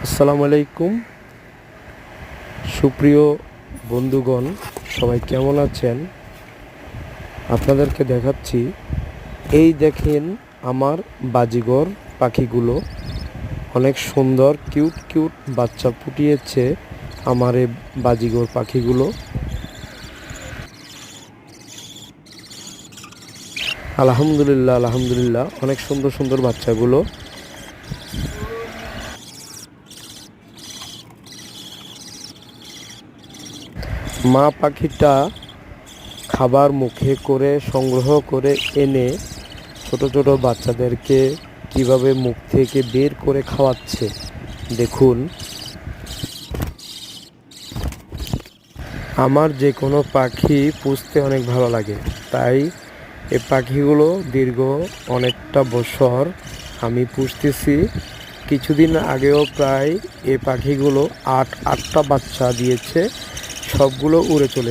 আসসালামু আলাইকুম সুপ্রিয় বন্ধুগণ, সবাই কেমন আছেন? আপনাদেরকে দেখাচ্ছি, এই দেখেন আমার বাজিগর পাখিগুলো অনেক সুন্দর কিউট কিউট বাচ্চা ফুটিয়েছে। আমার এই বাজিগর পাখিগুলো আলহামদুলিল্লাহ আলহামদুলিল্লাহ অনেক সুন্দর সুন্দর বাচ্চাগুলো। মা পাখিটা খাবার মুখে করে সংগ্রহ করে এনে ছোট ছোট বাচ্চাদেরকে কিভাবে মুখ থেকে বের করে খাওয়াচ্ছে দেখুন। আমার যে কোনো পাখি পুষতে অনেক ভালো লাগে, তাই এই পাখিগুলো দীর্ঘ অনেকটা বছর আমি পুষতেছি। কিছুদিন আগেও প্রায় এই পাখিগুলো আটটা বাচ্চা দিয়েছে, সবগুলো উড়ে চলে